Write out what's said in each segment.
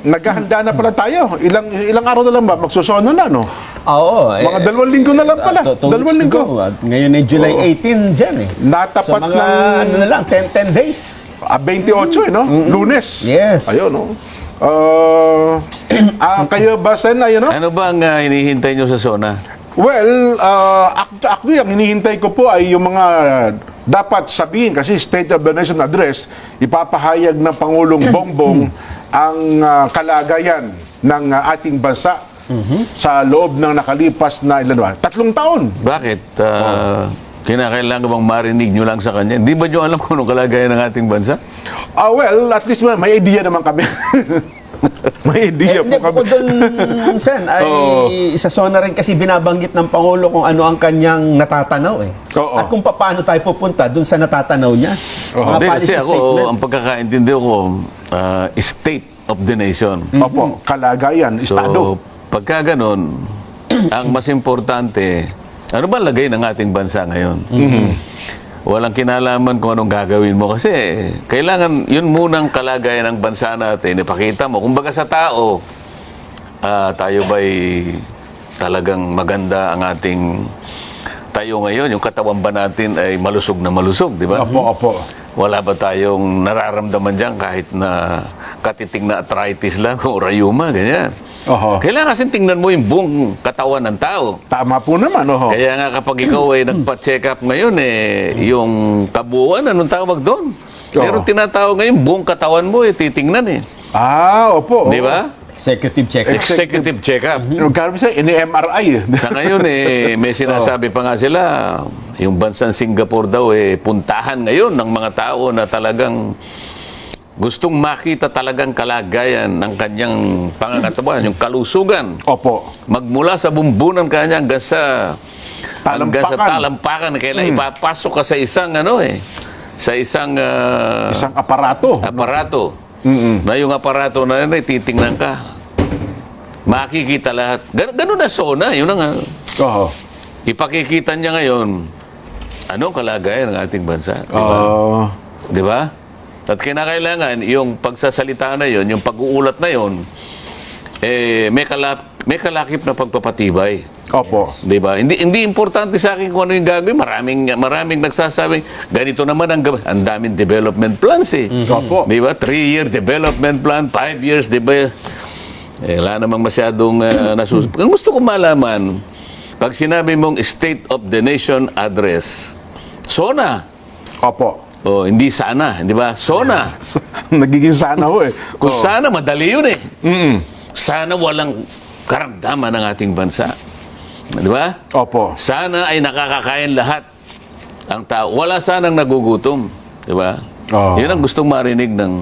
naghahanda na pala tayo. Ilang araw na lang ba? Magsusono na, no? Oo. Mga 2 linggo na lang pala. 2 2 weeks linggo. to go. Ngayon ay July 18 dyan eh. Natapat So mga ano na lang, 10 days. 28 no? Lunes. Yes. Ayun, no? Kayo ba, Sen, ayun, no? Ano ba ang hinihintay nyo sa SONA? Well, actually, ang hinihintay ko po ay yung mga dapat sabihin kasi State of the Nation Address, ipapahayag ng Pangulong Bongbong ang kalagayan ng ating bansa sa loob ng nakalipas na ilan ba? 3 taon. Bakit? Kinakailangan bang marinig nyo lang sa kanya? Hindi ba nyo alam kung anong kalagayan ng ating bansa? Well, at least may idea naman kami. May idea po Hindi, kami. bukod doon, Sen, ay sa SONA rin kasi binabanggit ng Pangulo kung ano ang kanyang natatanaw eh. Oo. At kung paano tayo pupunta doon sa natatanaw niya. Mga Hindi, policy kasi ako, statements. ang pagkakaintindi ko, state of the nation. Opo, kalagayan, estado. So, pagka ganun, ang mas importante, ano ba lagay ng ating bansa ngayon? Walang kinalaman kung anong gagawin mo kasi kailangan yun munang kalagayan ng bansa natin, ipakita mo. Kumbaga sa tao, tayo ba'y talagang maganda ang ating tayo ngayon, yung katawan ba natin ay malusog na malusog, di ba? Opo. Wala ba tayong nararamdaman dyan kahit na katiting na arthritis lang o rayuma, ganyan. Oho. Kailangan kasi tingnan mo yung buong katawan ng tao. Tama po naman, oho. Kaya nga kapag ikaw ay nagpa-check up ngayon, yung kabuuan, anong tawag doon? Pero tinatawag ngayon, buong katawan mo, titingnan eh. Opo. Di ba? Executive check. Executive check-up. Magkaroon siya, ini-MRI. Sa ngayon, may sinasabi pa nga sila, yung bansang Singapore daw, puntahan ngayon ng mga tao na talagang gustong makita talagang kalagayan ng kanyang pangangatawan, yung kalusugan. Opo. Magmula sa bumbunan kanya hanggang sa Talampakan. talampakan. Kailan ipapasok ka sa isang sa isang Isang aparato. aparato. Na yung aparato na yun ay titingnan ka. Makikita lahat. Ganun na SONA. Yun na nga. Oho. Ipakikita niya ngayon anong kalagayan ng ating bansa. Di ba? Di ba? At kinakailangan, yung pagsasalita na yon, yung pag-uulat na yon, may kalakip na pagpapatibay. Opo. Di ba? Hindi importante sa akin kung ano yung gagawin. Maraming nagsasabing, ganito naman ang gawin. Ang daming development plans eh. Opo. Di ba? 3-year development plan, 5 years, di ba? Wala namang masyadong Ang gusto ko malaman, pag sinabi mong State of the Nation Address, SONA. Opo. Hindi sana, di ba? SONA. Nagiging sana ho eh. Kung sana, madali yun eh. Sana walang karamdaman ng ating bansa. Di ba? Opo. Sana ay nakakakain lahat ang tao. Wala sanang nagugutom. Di ba? Yun ang gustong marinig ng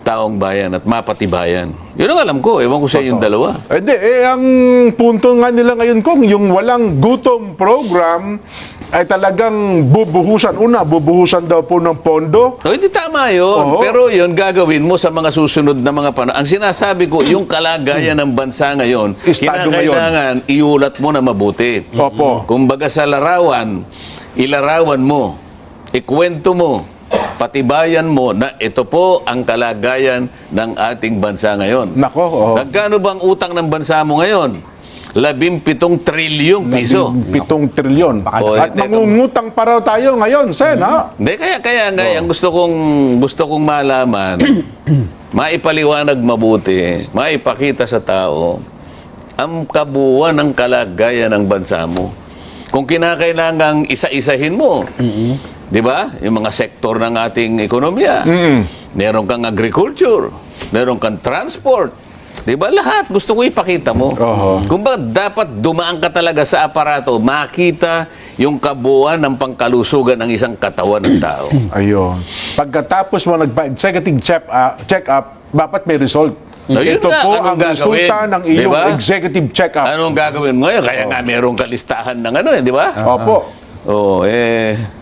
taong bayan at mapatibayan. Yun ang alam ko. Ewan ko sa yung dalawa. Ang punto nga nila ngayon kung yung walang gutom program ay talagang bubuhusan. Bubuhusan daw po ng pondo. Hindi tama yun. Pero yun, gagawin mo sa mga susunod na mga panahon. Ang sinasabi ko, yung kalagayan ng bansa ngayon, Estado kinakailangan iulat mo na mabuti. Opo. Kumbaga sa larawan, ilarawan mo, ikwento mo, patibayan mo na ito po ang kalagayan ng ating bansa ngayon. Nako, Nagkano bang utang ng bansa mo ngayon? 17 trilyong piso. 7 trilyon. At teka. mangungutang pa raw tayo ngayon, Sen, ha? Hindi, kaya ang gusto kong malaman, maipaliwanag mabuti, maipakita sa tao, ang kabuuan ng kalagayan ng bansa mo. Kung kinakailangang isa-isahin mo, di ba? Yung mga sektor ng ating ekonomiya. Meron kang agriculture, meron kang transport, di ba? Lahat gusto ko ipakita mo. Kung ba dapat dumaan ka talaga sa aparato, makita yung kabuuan ng pangkalusugan ng isang katawan ng tao. Ayun. Pagkatapos mo nagpa-executive check-up, dapat may result. Yun Ito nga, po anong ang gagawin? resulta ng iyong Diba? executive check-up. Anong gagawin mo ngayon? Kaya nga meron kalistahan ng di ba? Opo.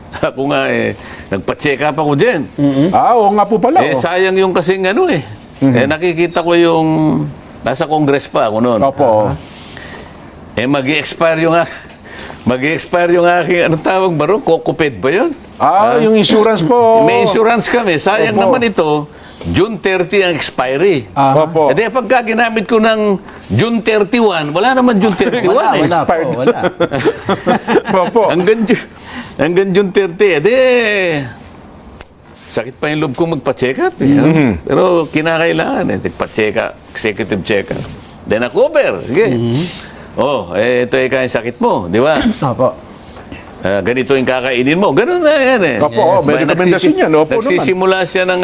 Ako nga nagpa-check up ako dyan. Oo nga po pala. Sayang yung kasing nakikita ko yung nasa Congress pa ako noon. Opo. Mag-i-expire yung aking, anong tawag ba ron? Kokoped ba yun? Yung insurance po. May insurance kami. Sayang Opo. naman ito. June 30 ang expiry. Opo. E di, pagka ginamit ko ng June 31, wala naman June 31 eh. Wala po, wala. Opo. Hanggang June 30. E di, sakit pa yung loob ko magpa-check up. Eh, Pero kinakailangan eh. Nagpa-check up, executive check up. Then na-cover. Sige. Oh, ito yung sakit mo, di ba? Opo. Ganito yung kakainin mo. Ganun na yan eh. Opo, may rekomendasyon yan. Opo nagsisimula siya ng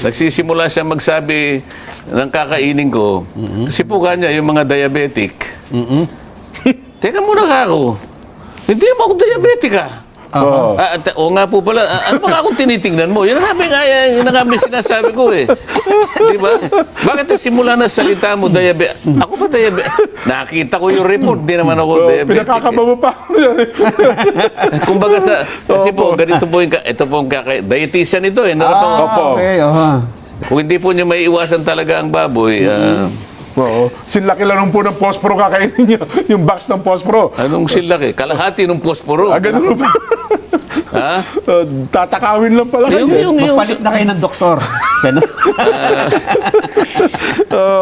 nagsisimula siya magsabi ng kakainin ko. Kasi po kanya, yung mga diabetic. Teka muna ka ako. Hindi mo ako diabetic Oo. O nga po pala, ano ba akong tinitingnan mo? Yun ang aming sinasabi ko eh. Di ba? Bakit simula na salita mo, diabetic? Ako ba diabetic? Nakita ko yung report, di naman ako diabetic. Pinakakaba mo pa. Kumbaga kasi po, ganito po ito po ang dietitian ito eh. Opo. Okay, Kung hindi po nyo may iwasan talaga ang baboy, Oo. Sinlaki lang po ng posporo kakainin niyo. Yung box ng posporo. anong silaki? Kalahati ng posporo. Ganun pa. Ha? Tatakawin lang pala kayo. Magpalit na kayo ng doktor.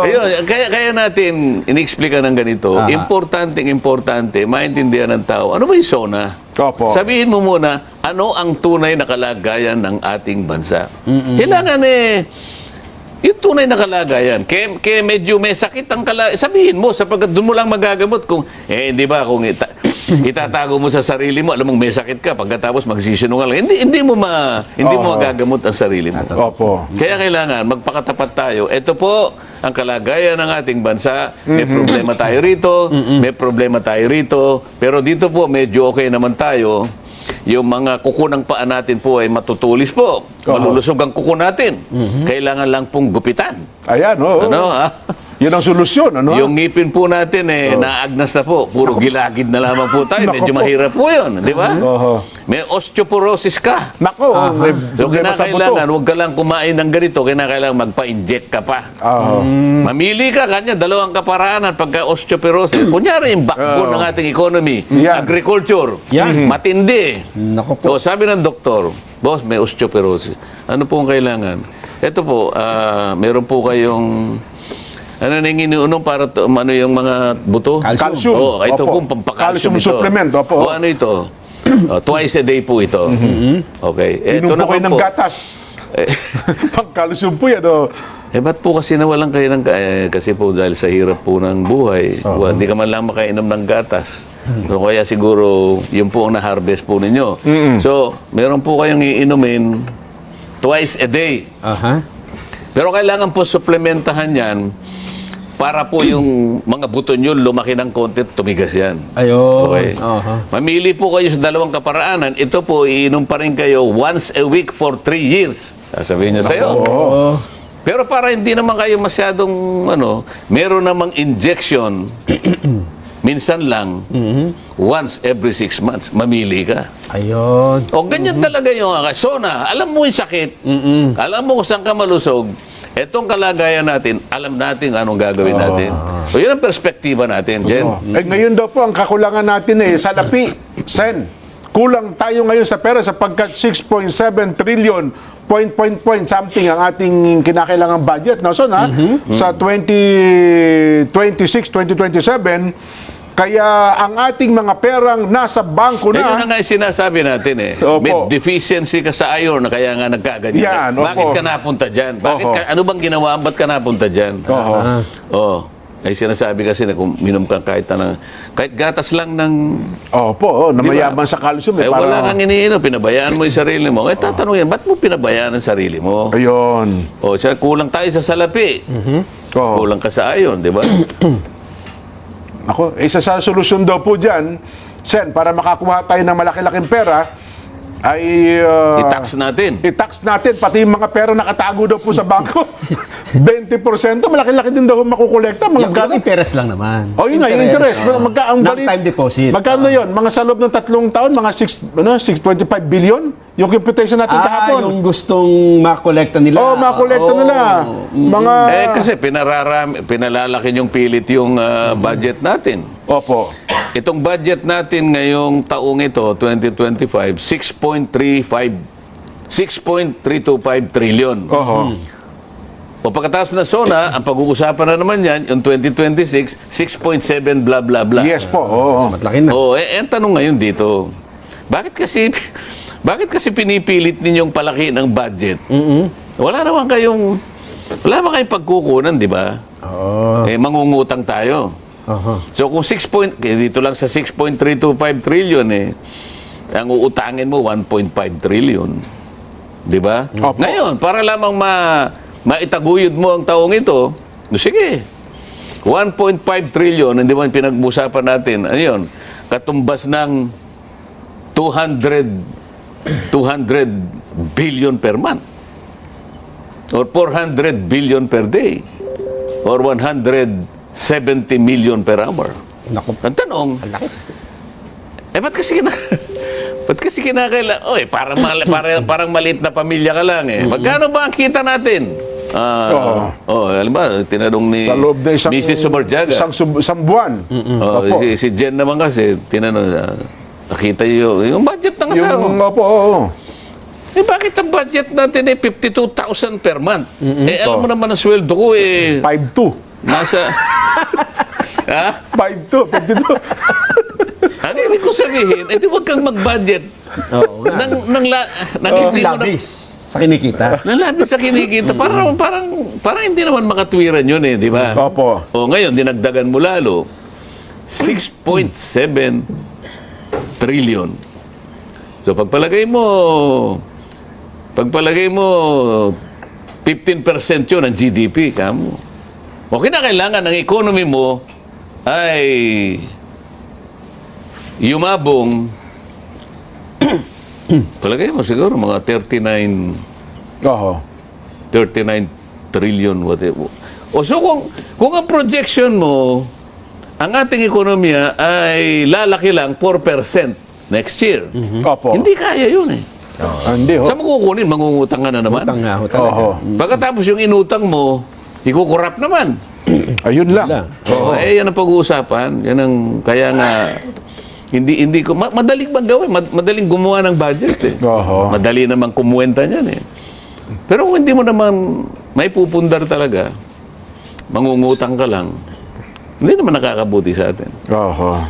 Ayun, kaya natin inexplika ng ganito. Importante, maintindihan ng tao. Ano ba yung SONA? Opo. Sabihin mo muna, ano ang tunay na kalagayan ng ating bansa? Kailangan yung tunay na kalagayan. Kaya medyo may sakit ang kalagayan. Sabihin mo, sapagkat doon mo lang magagamot kung, di ba, kung itatago mo sa sarili mo, alam mong may sakit ka, pagkatapos magsisinungaling, hindi mo magagamot ang sarili mo. Opo. Kaya kailangan magpakatapat tayo. Ito po ang kalagayan ng ating bansa. May problema tayo rito, may problema tayo rito, pero dito po medyo okay naman tayo. Yung mga kuko ng paa natin po ay matutulis po. Malulusog ang kuko natin. Kailangan lang pong gupitan. Ayan, oo. Ano, ha? Yun ang solusyon, ano? Yung ngipin po natin naagnas na po. Puro gilagid na lamang po tayo. Medyo mahirap po yun, di ba? Oho. May osteoporosis ka. Nako, may So, problema sa kinakailangan, buto. huwag ka lang kumain ng ganito, kinakailangan magpa-inject ka pa. Oo. Mamili ka, kanya, dalawang kaparaanan pagka osteoporosis. Kunyari, yung backbone ng ating economy, Yan. agriculture, Yan. matindi. Naku po. So, sabi ng doktor, boss, may osteoporosis. Ano po ang kailangan? Ito po, meron po kayong, ano na yung iniunom para ano yung mga buto? Calcium. Oo, ito Opo. po, pampakalsium Calcium ito. supplement, opo. O ano ito? Twice a day po ito. Okay. Inom po kayo naman ng gatas. Pagkalusyon po yan, oh. Ba't po kasi nawalan kayo ng... kasi po dahil sa hirap po ng buhay, hindi ka man lang makainom ng gatas. So kaya siguro, yun po ang na-harvest po ninyo. So, meron po kayong iinumin twice a day. Pero kailangan po suplementahan yan para po yung mga buto nyo lumaki ng konti, tumigas yan. Ayun. Okay. Mamili po kayo sa dalawang kaparaanan. Ito po, iinom pa rin kayo once a week for 3 years. Sasabihin nyo sa'yo. Pero para hindi naman kayo masyadong, meron namang injection, minsan lang, once every 6 months, mamili ka. Ayun. O ganyan talaga yung SONA. Alam mo yung sakit. Alam mo kung saan ka malusog. Etong kalagayan natin, alam natin anong gagawin natin. O yun ang perspektiba natin, Jen. Ngayon daw po, ang kakulangan natin salapi. Sen, kulang tayo ngayon sa pera sapagkat 6.7 trillion point something ang ating kinakailangang budget. No? So, sa 2026, 2027, kaya ang ating mga perang nasa bangko Yun na. na nga yung sinasabi natin eh. Opo. May deficiency ka sa iron na kaya nga nagkaganyan. Yan, Bakit opo. ka napunta dyan? Oho. Ano bang ginawa? Ba't ka napunta dyan? Ay sinasabi kasi na kung minom ka kahit gatas lang ng... Opo, na Di ba? mayaman sa calcium. wala kang iniinom, pinabayaan mo yung sarili mo. Tatanungin, ba't mo pinabayaan ang sarili mo? Ayun. Siya, kulang tayo sa salapi. Oo. Kulang ka sa ayon, di ba? Ako, isa sa solusyon daw po dyan, Sen, para makakuha tayo ng malaki-laking pera, ay I-tax natin. i-tax natin, pati yung mga pera nakatago daw po sa bangko. 20%, malaki-laki din daw makukolekta. Mga Yung gano'n. interest lang naman. Oh, yun nga, yung interest. Ang balit- Non-time deposit. Magkano yun? Mga sa loob ng 3 taon, mga 6.25 billion? Yung computation natin kahapon. Yung gustong makolekta nila. Oh, makolekta nila. Mga... Kasi pinalalaki yung pilit yung budget natin. Opo. Itong budget natin ngayong taong ito, 2025, 6.325 trillion. Oho. O pagkatapos ng SONA, ang pag-uusapan na naman yan, yung 2026, 6.7 blah blah blah. Yes po, oo. Matlaki na. Oh, ang tanong ngayon dito, bakit kasi pinipilit ninyong palaki ng budget? Wala naman kayong pagkukunan, di ba? Oo. Mangungutang tayo. Aha. So kung dito lang sa 6.325 trillion ang uutangin mo 1.5 trillion. Di ba? Opo. Ngayon, para lamang maitaguyod mo ang taong ito, sige. 1.5 trillion, hindi man pinag-usapan natin. Ano yun? Katumbas ng 200 billion per month. Or 400 billion per day. Or 170 million per hour. Naku. Ang tanong, ba't kasi parang maliit na pamilya ka lang eh. Magkano ba ang kita natin? Alam ba, tinanong ni Sa loob na Mrs. Sumarjaga. isang buwan. Opo. Si Jen naman kasi, tinanong, nakita niyo yung budget ng asawa. Opo, oo. Bakit ang budget natin 52,000 per month? Alam mo naman ang sweldo ko 5-2. nasa... ha? 5-2, 52. Ano ibig ko sabihin? Huwag kang mag-budget. Oo nga. Nang hindi mo na... Labis sa kinikita. Nalapit sa kinikita. Parang hindi naman makatwiran yun di ba? Opo. O ngayon, dinagdagan mo lalo, 6.7 trillion. So pagpalagay mo 15% yun ang GDP, kamo. O kinakailangan ng economy mo ay yumabong palagay mo siguro mga 39 trillion whatever. O so kung ang projection mo ang ating ekonomiya ay lalaki lang 4% next year. Opo. Hindi kaya yun Hindi, ho. Saan mo kukunin? Mangungutang ka na naman. Utang nga ho talaga. Oho. Pagkatapos yung inutang mo, ikukurap naman. Ayun lang. Oo. Yan ang pag-uusapan. Yan ang, kaya nga, hindi ko, madaling gawin, madaling gumawa ng budget Oho. Madali naman kumuwenta niyan Pero kung hindi mo naman may pupundar talaga, mangungutang ka lang, hindi naman nakakabuti sa atin. Oho.